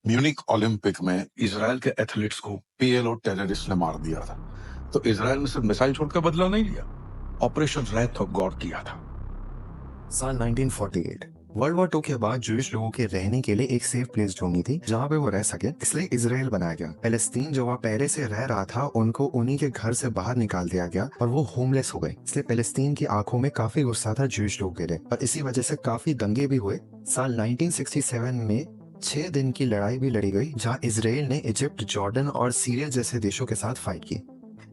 Munich Olympic में Israel के athletes को पीएलओ टेररिस्ट ने मार दिया था। तो इसराइल ने सिर्फ मिसाइल छोड़कर बदला नहीं लिया, ऑपरेशन रेथ ऑफ गॉड किया था। साल 1948 वर्ल्ड वॉर 2 के बाद जूइश लोगों के रहने के लिए एक सेफ प्लेस ढूंढनी थी जहाँ पे वो रह सके, इसलिए इजराइल बनाया गया। पैलेस्तीन जो वहाँ पहले से रह रहा था उनको उन्हीं के घर से बाहर निकाल दिया गया और वो होमलेस हो गए। इसलिए पैलेस्तीन की आंखों में काफी गुस्सा था जूइश लोगों के लिए और इसी वजह से काफी दंगे भी हुए। साल 1967 में 6 दिन की लड़ाई भी लड़ी गई जहाँ इजराइल ने इजिप्ट, जॉर्डन और सीरिया जैसे देशों के साथ फाइट की।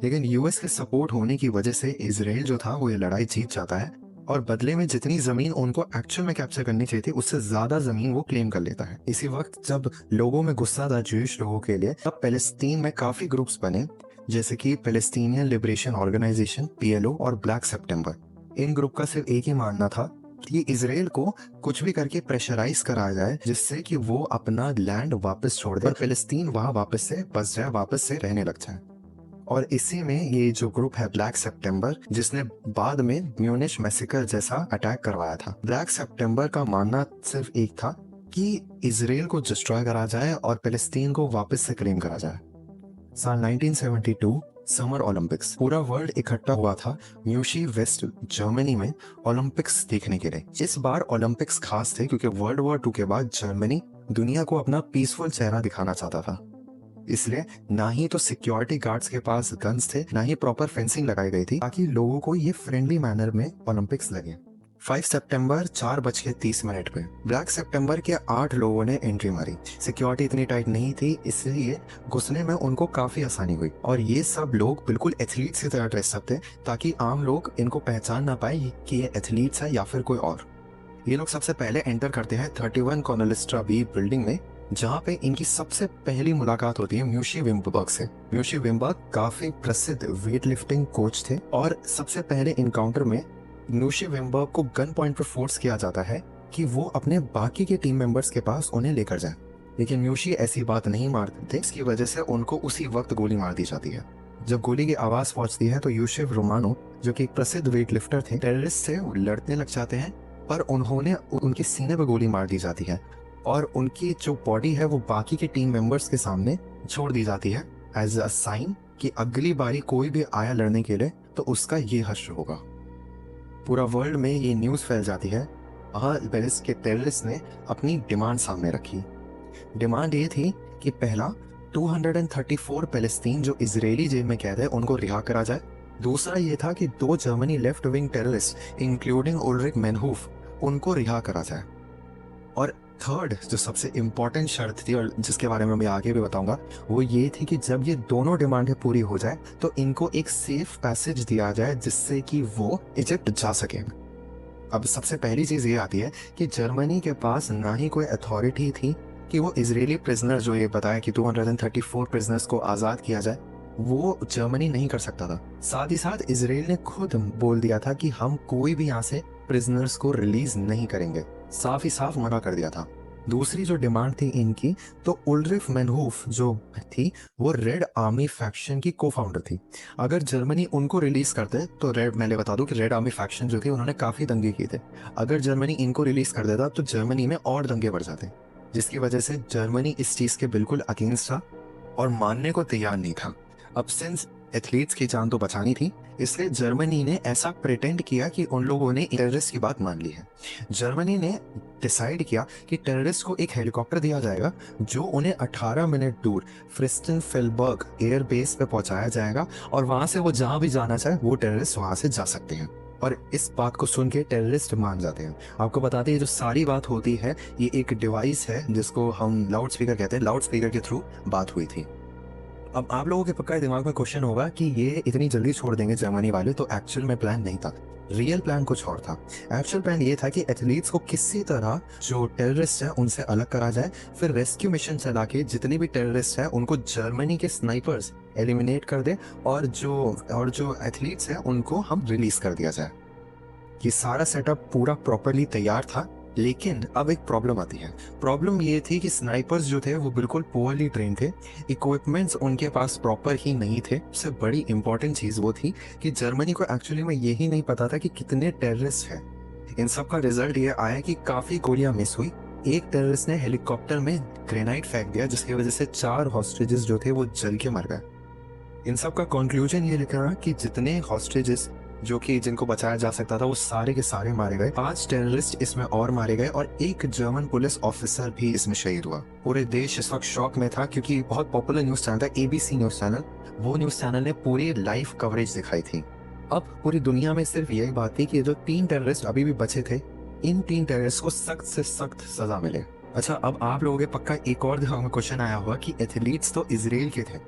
लेकिन यूएस के सपोर्ट होने की वजह से इजराइल जो था वो ये लड़ाई जीत जाता है और बदले में जितनी जमीन उनको एक्चुअल में कैप्चर करनी चाहिए थी उससे ज्यादा जमीन वो क्लेम कर लेता है। इसी वक्त जब लोगों में गुस्सा था जूइश लोगों के लिए, तब पैलेस्तीन में काफी ग्रुप्स बने जैसे कि पैलेस्टीनियन लिबरेशन ऑर्गेनाइजेशन पीएलओ और ब्लैक सितंबर। इन ग्रुप का सिर्फ एक ही मानना था कि इजराइल को कुछ भी करके प्रेशराइज करा जाए जिससे कि वो अपना लैंड वापस छोड़ दे और फिलिस्तीन वहां वापस से बस जाए, वापस से रहने लग जाए। और इसी में ये जो ग्रुप है ब्लैक सितंबर, जिसने बाद में म्यूनिश मैसेकर जैसा अटैक करवाया था। ब्लैक सितंबर का मानना सिर्फ एक था कि इजराइल को डिस्ट्रॉय करा जाए और फिलिस्तीन को वापस से क्लेम करा जाए। साल 1972 समर ओलंपिक्स, पूरा वर्ल्ड इकट्ठा हुआ था म्यूशी वेस्ट जर्मनी में ओलंपिक्स देखने के लिए। इस बार ओलंपिक्स खास थे क्योंकि वर्ल्ड वॉर 2 के बाद जर्मनी दुनिया को अपना पीसफुल चेहरा दिखाना चाहता था। इसलिए ना ही तो सिक्योरिटी गार्ड्स के पास गन्स थे, ना ही प्रॉपर फेंसिंग लगाई गई थी ताकि लोगों को ये फ्रेंडली मैनर में ओलंपिक्स लगे। 5 सितंबर 4:30 पे ब्लैक सितंबर के 8 लोगों ने एंट्री मारी। सिक्योरिटी इतनी टाइट नहीं थी इसलिए घुसने में उनको काफी आसानी हुई और ये सब लोग बिल्कुल एथलीट्स की तरह ड्रेस अप थे ताकि आम लोग इनको पहचान ना पाए कि ये एथलीट्स है या फिर कोई और। ये लोग सबसे पहले एंटर करते हैं 31 कॉर्नेलिस्ट्रा बी बिल्डिंग में, जहाँ पे इनकी सबसे पहली मुलाकात होती है म्यूशी विम्बर्ग से। म्यूशी विम्बर्ग काफी प्रसिद्ध वेट लिफ्टिंग कोच थे और सबसे पहले इनकाउंटर में म्यूशी विम्बर्ग को गन पॉइंट पर फोर्स किया जाता है कि वो अपने बाकी के टीम मेंबर्स के पास उन्हें लेकर जाए, लेकिन म्यूशी ऐसी बात नहीं मारते थे। इसकी वजह से उनको उसी वक्त गोली मार दी जाती है। जब गोली की आवाज पहुंचती है तो यूशिफ रोमानो, जो कि एक प्रसिद्ध वेट लिफ्टर थे, टेररिस्ट से लड़ने लग जाते हैं पर उन्होंने उनके सीने पर गोली मार दी जाती है और उनकी जो बॉडी है वो बाकी के टीम मेंबर्स के सामने छोड़ दी जाती है एज अ साइन कि अगली बारी कोई भी आया लड़ने के लिए तो उसका ये हश्र होगा। पूरा वर्ल्ड में ये न्यूज़ फैल जाती है। पेरिस के टेररिस्ट ने अपनी डिमांड सामने रखी। डिमांड ये थी कि पहला 234 पैलेस्तीन जो इजरायली जेल में कैद है उनको रिहा करा जाए। दूसरा ये था कि 2 Germany left wing terrorist including Ulrike Meinhof उनको रिहा करा जाए। और थर्ड जो सबसे इम्पोर्टेंट शर्त थी और जिसके बारे में मैं आगे भी बताऊंगा वो ये थी कि जब ये दोनों डिमांडें पूरी हो जाए तो इनको एक सेफ पैसेज दिया जाए जिससे कि वो इजिप्ट जा सके। अब सबसे पहली चीज ये आती है कि जर्मनी के पास ना ही कोई अथॉरिटी थी कि वो इजरायली प्रिजनर, जो ये बताया कि 234 प्रिजनर्स को आजाद किया जाए, वो जर्मनी नहीं कर सकता था। साथ ही साथ इजराइल ने खुद बोल दिया था कि हम कोई भी यहाँ से प्रिजनर्स को रिलीज नहीं करेंगे, साफ ही साफ मना कर दिया था। दूसरी जो डिमांड थी इनकी, तो उल्रिफ मेनहूफ जो थी वो रेड आर्मी फैक्शन की को फाउंडर थी। अगर जर्मनी उनको रिलीज करते तो मैंने बता दूं कि रेड आर्मी फैक्शन जो थी उन्होंने काफी दंगे किए थे। अगर जर्मनी इनको रिलीज कर देता तो जर्मनी में और दंगे बढ़ जाते, जिसकी वजह से जर्मनी इस चीज के बिल्कुल अगेंस्ट था और मानने को तैयार नहीं था। अब सिंस एथलीट्स की जान तो बचानी थी, इसलिए जर्मनी ने ऐसा प्रिटेंड किया कि उन लोगों ने टेररिस्ट की बात मान ली है। जर्मनी ने डिसाइड किया कि टेररिस्ट को एक हेलीकॉप्टर दिया जाएगा जो उन्हें 18 मिनट दूर फ्रिस्टन फेलबर्ग एयर बेस पे पहुंचाया जाएगा और वहां से वो जहां भी जाना चाहे वो टेररिस्ट वहां से जा सकते हैं। और इस बात को सुन के टेररिस्ट मान जाते हैं। आपको बताते हैं जो सारी बात होती है ये एक डिवाइस है जिसको हम लाउड स्पीकर कहते हैं, लाउड स्पीकर के थ्रू बात हुई थी। अब आप लोगों के पक्का दिमाग में क्वेश्चन होगा कि ये इतनी जल्दी छोड़ देंगे जर्मनी वाले, तो एक्चुअल में प्लान नहीं था। रियल प्लान कुछ और था। एक्चुअल प्लान ये था कि एथलीट्स को किसी तरह जो टेररिस्ट है उनसे अलग करा जाए, फिर रेस्क्यू मिशन चला के जितने भी टेररिस्ट हैं उनको जर्मनी के स्नाइपर्स एलिमिनेट कर दे और जो एथलीट्स हैं उनको हम रिलीज कर दिया जाए। ये सारा सेटअप पूरा प्रॉपरली तैयार था, लेकिन अब एक प्रॉब्लम आती है। प्रॉब्लम ये थी कि स्नाइपर्स जो थे वो बिल्कुल पुअरली ट्रेन थे, इक्विपमेंट्स उनके पास प्रॉपर ही नहीं थे। सबसे बड़ी इंपॉर्टेंट चीज वो थी कि जर्मनी को एक्चुअली में यही नहीं पता था कि कितने टेररिस्ट हैं। इन सब का रिजल्ट ये आया कि काफी गोलियां मिस हुई, एक टेररिस्ट ने हेलीकॉप्टर में ग्रेनाइट फेंक दिया, जिसकी वजह से 4 हॉस्टेजेस जो थे वो जल के मर गए। इन सब का कंक्लूजन ये निकला कि जितने हॉस्टेजेस जो कि जिनको बचाया जा सकता था वो सारे के सारे मारे गए। 5 टेररिस्ट इसमें और मारे गए और एक जर्मन पुलिस ऑफिसर भी इसमें शहीद हुआ। पूरे देश इस वक्त शॉक में था क्योंकि बहुत पॉपुलर न्यूज चैनल था ABC न्यूज चैनल, वो न्यूज चैनल ने पूरी लाइव कवरेज दिखाई थी। अब पूरी दुनिया में सिर्फ यही बात थी कि जो 3 टेररिस्ट अभी भी बचे थे, इन 3 टेररिस्ट को सख्त से सख्त सजा मिले। अच्छा, अब आप लोगों के पक्का एक और दिमाग में क्वेश्चन आया हुआ कि एथलीट्स तो इजराइल के थे,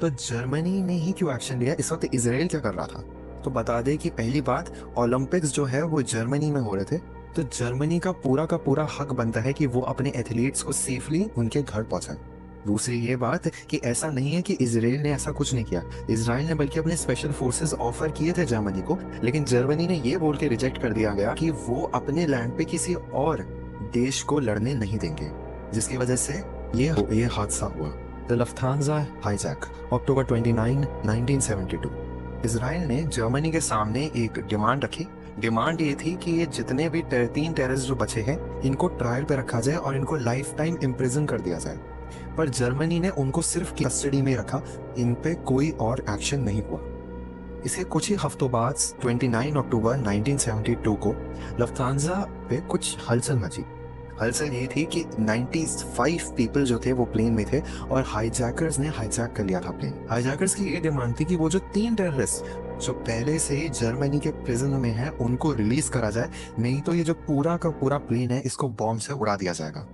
तो जर्मनी ने ही क्यों एक्शन लिया? इस वक्त इजराइल क्या कर रहा था? तो बता दें कि पहली बात, ओलंपिक्स जो है वो जर्मनी में हो रहे थे, तो जर्मनी का पूरा हक बनता है कि वो अपने एथलीट्स को सेफली उनके घर पहुंचाए। दूसरी ये बात कि ऐसा नहीं है कि इजराइल ने ऐसा कुछ नहीं किया, इजराइल ने बल्कि अपने स्पेशल फोर्सेस ऑफर किए थे जर्मनी को, लेकिन जर्मनी ने ये बोल के रिजेक्ट कर दिया गया कि वो अपने लैंड पे किसी और देश को लड़ने नहीं देंगे, जिसकी वजह से ये हादसा हुआ। The Lufthansa hijack, October 29, 1972। Israel ने जर्मनी के सामने एक डिमांड रखी। डिमांड ये थी कि ये जितने भी 3 टेररिस्ट जो बचे हैं, इनको ट्रायल पे रखा जाए और इनको लाइफ टाइम इम्प्रिजन कर दिया जाए। पर जर्मनी ने उनको सिर्फ कस्टडी में रखा, इन पे कोई और एक्शन नहीं हुआ। इसके कुछ ही हफ्तों बाद 29 अक्टूबर 1972 को लफ्थांसा पे कुछ हलचल मची। हलचल ये थी कि 95 पीपल जो थे वो प्लेन में थे और हाईजैकर्स ने हाईजैक कर लिया था प्लेन। हाईजैकर्स की ये डिमांड थी कि वो जो 3 टेररिस्ट जो पहले से ही जर्मनी के प्रिजन में हैं उनको रिलीज करा जाए, नहीं तो ये जो पूरा का पूरा प्लेन है इसको बॉम्ब से उड़ा दिया जाएगा।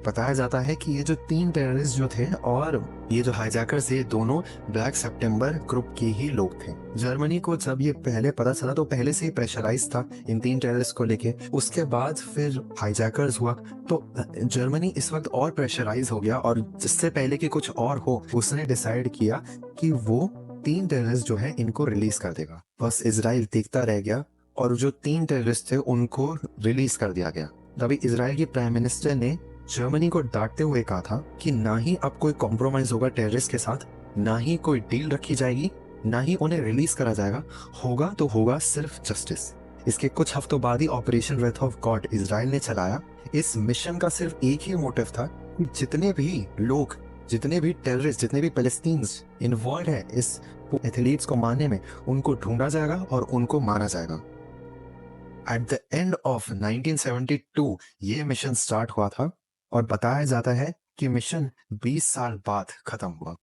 बताया जाता है कि ये जो 3 टेररिस्ट जो थे और ये जो हाईजैकर्स थे, दोनों ब्लैक सितंबर ग्रुप के ही लोग थे। जर्मनी को जब ये पहले पता चला तो पहले से ही प्रेशराइज था इन 3 टेररिस्ट को लेके। उसके बाद फिर हाईजैकर्स हुआ तो जर्मनी इस वक्त और प्रेशराइज हो गया, और जिससे पहले कि कुछ और हो उसने डिसाइड किया कि वो 3 टेररिस्ट जो है इनको रिलीज कर देगा। बस इजराइल देखता रह गया और जो 3 टेररिस्ट थे उनको रिलीज कर दिया गया। तभी इजराइल के प्राइम मिनिस्टर ने जर्मनी को डांटते हुए कहा था कि ना ही अब कोई कॉम्प्रोमाइज होगा टेररिस्ट के साथ, ना ही कोई डील रखी जाएगी, ना ही उन्हें रिलीज करा जाएगा, होगा तो होगा सिर्फ जस्टिस। इसके कुछ हफ्तों बाद ही operation wrath of God Israel ने चलाया। इस मिशन का सिर्फ एक ही मोटिव था कि जितने भी लोग, जितने भी टेररिस्ट, जितने भी पैलेस्टीन्स इन्वॉल्व है इस एथलीट्स को मारने में, उनको ढूंढा जाएगा और उनको मारा जाएगा। एट द एंड ऑफ 1972 ये मिशन स्टार्ट हुआ था और बताया जाता है कि मिशन 20 साल बाद खत्म हुआ।